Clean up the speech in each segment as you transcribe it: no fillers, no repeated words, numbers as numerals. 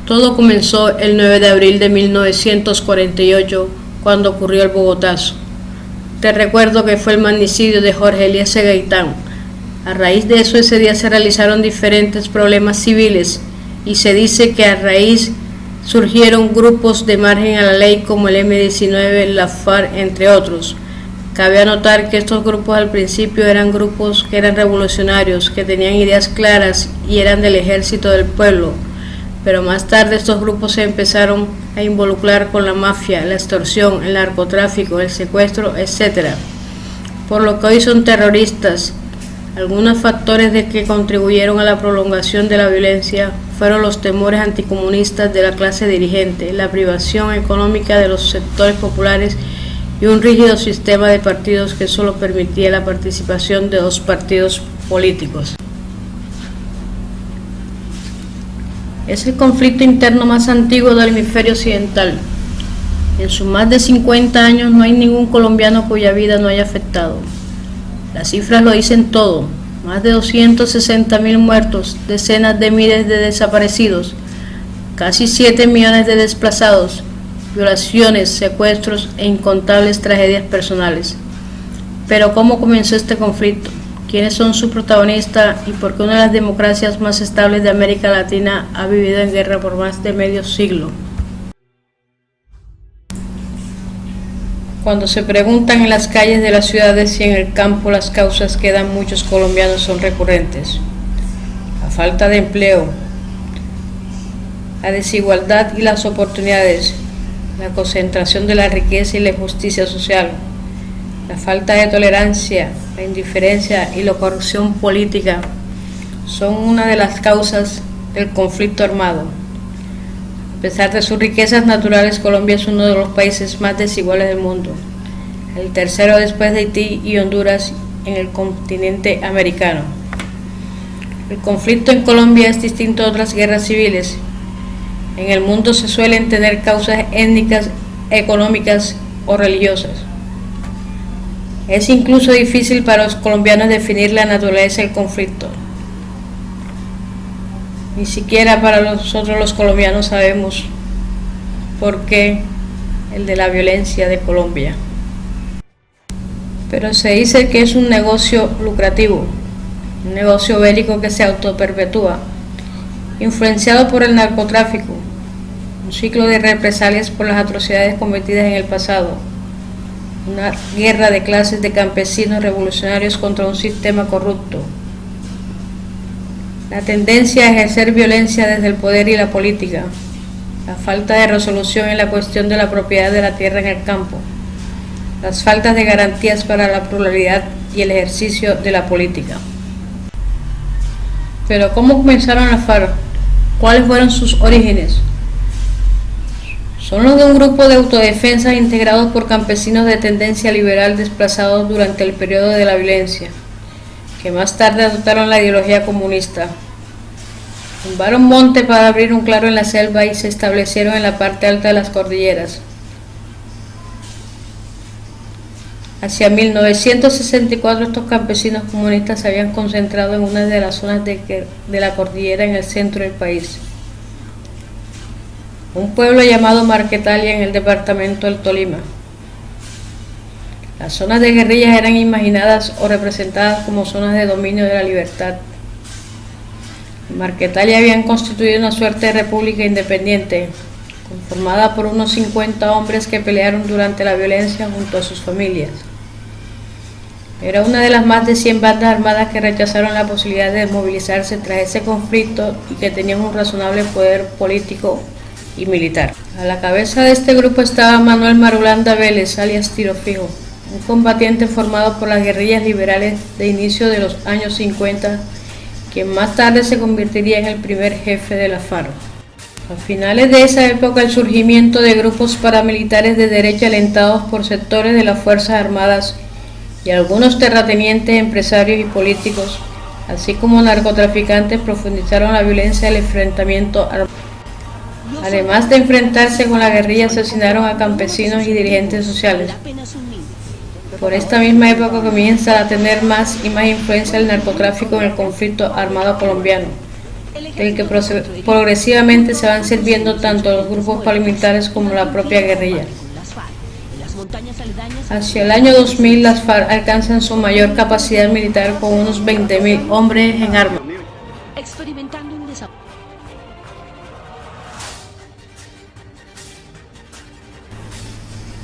Todo comenzó el 9 de abril de 1948, cuando ocurrió el Bogotazo. Te recuerdo que fue el magnicidio de Jorge Eliezer Gaitán. A raíz de eso, ese día se realizaron diferentes problemas civiles y se dice que a raíz surgieron grupos de margen a la ley como el M-19, la FARC, entre otros. Cabe anotar que estos grupos al principio eran grupos que eran revolucionarios, que tenían ideas claras y eran del ejército del pueblo, pero más tarde estos grupos se empezaron a involucrar con la mafia, la extorsión, el narcotráfico, el secuestro, etc. Por lo que hoy son terroristas. Algunos factores de que contribuyeron a la prolongación de la violencia fueron los temores anticomunistas de la clase dirigente, la privación económica de los sectores populares y un rígido sistema de partidos que solo permitía la participación de dos partidos políticos. Es el conflicto interno más antiguo del hemisferio occidental. En sus más de 50 años no hay ningún colombiano cuya vida no haya afectado. Las cifras lo dicen todo: más de 260.000 muertos, decenas de miles de desaparecidos, casi 7 millones de desplazados, violaciones, secuestros e incontables tragedias personales. Pero ¿cómo comenzó este conflicto? ¿Quiénes son sus protagonistas y por qué una de las democracias más estables de América Latina ha vivido en guerra por más de medio siglo? Cuando se preguntan en las calles de las ciudades y en el campo, las causas que dan muchos colombianos son recurrentes: la falta de empleo, la desigualdad y las oportunidades, la concentración de la riqueza y la injusticia social, la falta de tolerancia, la indiferencia y la corrupción política son una de las causas del conflicto armado. A pesar de sus riquezas naturales, Colombia es uno de los países más desiguales del mundo, el tercero después de Haití y Honduras en el continente americano. El conflicto en Colombia es distinto a otras guerras civiles. En el mundo se suelen tener causas étnicas, económicas o religiosas. Es incluso difícil para los colombianos definir la naturaleza del conflicto. Ni siquiera para nosotros los colombianos sabemos por qué el de la violencia de Colombia. Pero se dice que es un negocio lucrativo, un negocio bélico que se autoperpetúa, influenciado por el narcotráfico, un ciclo de represalias por las atrocidades cometidas en el pasado, una guerra de clases de campesinos revolucionarios contra un sistema corrupto, la tendencia a ejercer violencia desde el poder y la política, la falta de resolución en la cuestión de la propiedad de la tierra en el campo, las faltas de garantías para la pluralidad y el ejercicio de la política. Pero ¿cómo comenzaron las FARC? ¿Cuáles fueron sus orígenes? Son los de un grupo de autodefensa integrados por campesinos de tendencia liberal desplazados durante el periodo de la violencia, que más tarde adoptaron la ideología comunista. Tumbaron monte para abrir un claro en la selva y se establecieron en la parte alta de las cordilleras. Hacia 1964 estos campesinos comunistas se habían concentrado en una de las zonas de la cordillera en el centro del país, un pueblo llamado Marquetalia en el departamento del Tolima. Las zonas de guerrillas eran imaginadas o representadas como zonas de dominio de la libertad. En Marquetalia habían constituido una suerte de república independiente, conformada por unos 50 hombres que pelearon durante la violencia junto a sus familias. Era una de las más de 100 bandas armadas que rechazaron la posibilidad de movilizarse tras ese conflicto y que tenían un razonable poder político y militar. A la cabeza de este grupo estaba Manuel Marulanda Vélez, alias Tiro Fijo, un combatiente formado por las guerrillas liberales de inicio de los años 50, quien más tarde se convertiría en el primer jefe de la FARC. A finales de esa época, el surgimiento de grupos paramilitares de derecha alentados por sectores de las Fuerzas Armadas y algunos terratenientes, empresarios y políticos, así como narcotraficantes, profundizaron la violencia del enfrentamiento armado. Además de enfrentarse con la guerrilla, asesinaron a campesinos y dirigentes sociales. Por esta misma época comienza a tener más y más influencia el narcotráfico en el conflicto armado colombiano, del que progresivamente se van sirviendo tanto los grupos paramilitares como la propia guerrilla. Hacia el año 2000 las FARC alcanzan su mayor capacidad militar con unos 20.000 hombres en armas.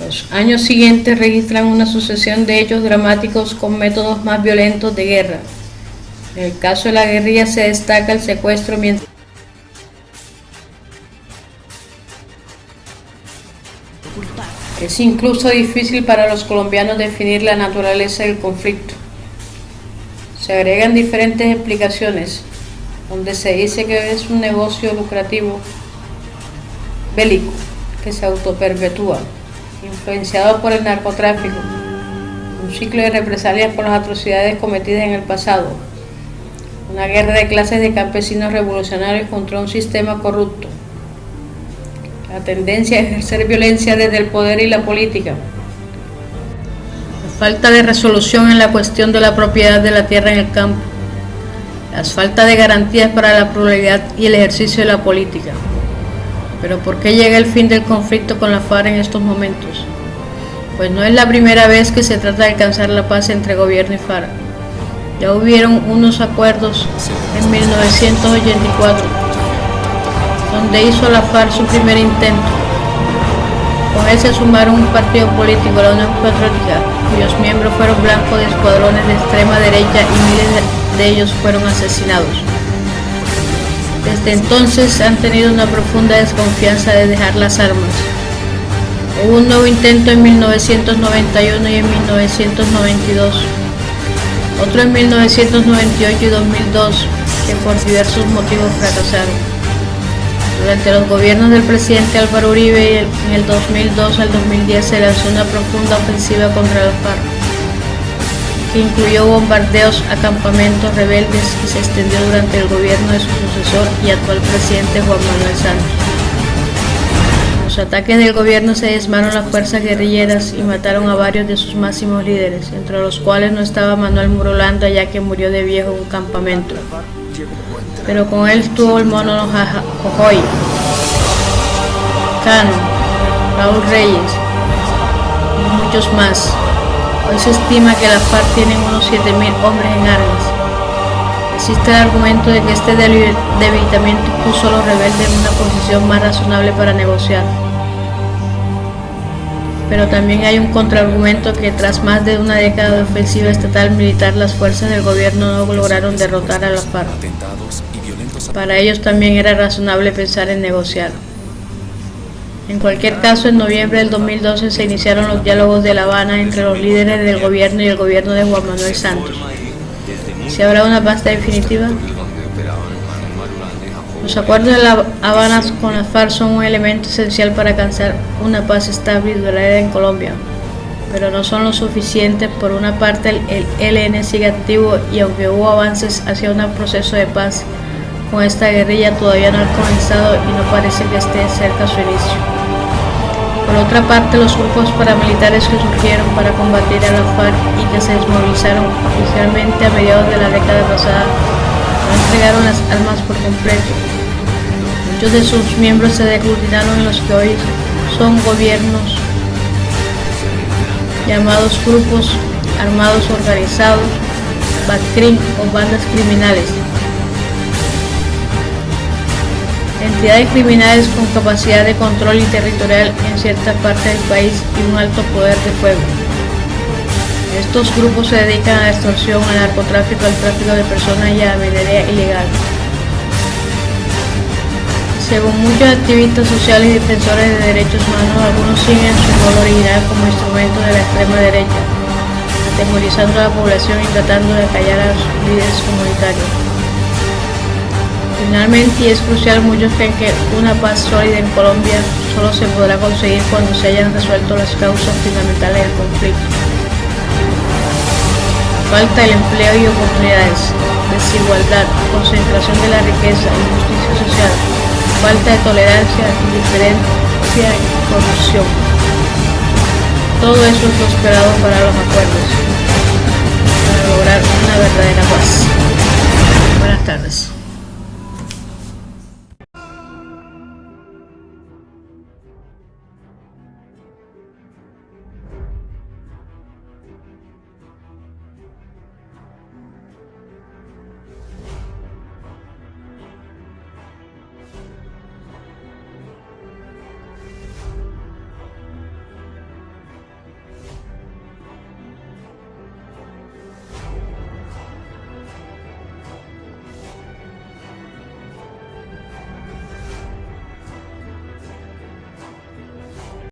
Los años siguientes registran una sucesión de hechos dramáticos con métodos más violentos de guerra. En el caso de la guerrilla se destaca el secuestro mientras es incluso difícil para los colombianos definir la naturaleza del conflicto. Se agregan diferentes explicaciones, donde se dice que es un negocio lucrativo bélico que se autoperpetúa, influenciado por el narcotráfico, un ciclo de represalias por las atrocidades cometidas en el pasado, una guerra de clases de campesinos revolucionarios contra un sistema corrupto, la tendencia a ejercer violencia desde el poder y la política, la falta de resolución en la cuestión de la propiedad de la tierra en el campo, la falta de garantías para la pluralidad y el ejercicio de la política. Pero ¿por qué llega el fin del conflicto con la FARC en estos momentos? Pues no es la primera vez que se trata de alcanzar la paz entre gobierno y FARC. Ya hubieron unos acuerdos en 1984, donde hizo la FARC su primer intento. Con él se sumaron un partido político, la Unión Patriótica, cuyos miembros fueron blanco de escuadrones de extrema derecha y miles de ellos fueron asesinados. Desde entonces han tenido una profunda desconfianza de dejar las armas. Hubo un nuevo intento en 1991 y en 1992, otro en 1998 y 2002, que por diversos motivos fracasaron. Durante los gobiernos del presidente Álvaro Uribe, en el 2002 al 2010 se lanzó una profunda ofensiva contra la FARC, que incluyó bombardeos a campamentos rebeldes y se extendió durante el gobierno de su sucesor y actual presidente Juan Manuel Santos. En los ataques del gobierno se diezmaron las fuerzas guerrilleras y mataron a varios de sus máximos líderes, entre los cuales no estaba Manuel Murolanda, ya que murió de viejo en un campamento. Pero con él estuvo el mono Jojoy, Cano, Raúl Reyes y muchos más. Hoy se estima que la FARC tienen unos 7.000 hombres en armas. Existe el argumento de que este debilitamiento puso a los rebeldes en una posición más razonable para negociar. Pero también hay un contraargumento que tras más de una década de ofensiva estatal militar, las fuerzas del gobierno no lograron derrotar a la FARC. Para ellos también era razonable pensar en negociar. En cualquier caso, en noviembre del 2012 se iniciaron los diálogos de La Habana entre los líderes del gobierno y el gobierno de Juan Manuel Santos. ¿Se habrá una paz definitiva? Los acuerdos de La Habana con las FARC son un elemento esencial para alcanzar una paz estable y duradera en Colombia, pero no son lo suficiente. Por una parte, el ELN sigue activo y aunque hubo avances hacia un proceso de paz con esta guerrilla, todavía no ha comenzado y no parece que esté cerca su inicio. Por otra parte, los grupos paramilitares que surgieron para combatir a la FARC y que se desmovilizaron oficialmente a mediados de la década pasada no entregaron las armas por completo. Muchos de sus miembros se deglutinaron en los que hoy son gobiernos llamados grupos armados organizados, BACRIM o bandas criminales. Entidades criminales con capacidad de control territorial en cierta parte del país y un alto poder de fuego. Estos grupos se dedican a la extorsión, al narcotráfico, al tráfico de personas y a la minería ilegal. Según muchos activistas sociales y defensores de derechos humanos, algunos siguen su rol original como instrumento de la extrema derecha, atemorizando a la población y tratando de callar a los líderes comunitarios. Finalmente, y es crucial, muchos creen que una paz sólida en Colombia solo se podrá conseguir cuando se hayan resuelto las causas fundamentales del conflicto: falta de empleo y oportunidades, desigualdad, concentración de la riqueza, injusticia social, falta de tolerancia, indiferencia y corrupción. Todo eso es lo esperado para los acuerdos, para lograr una verdadera paz. Buenas tardes.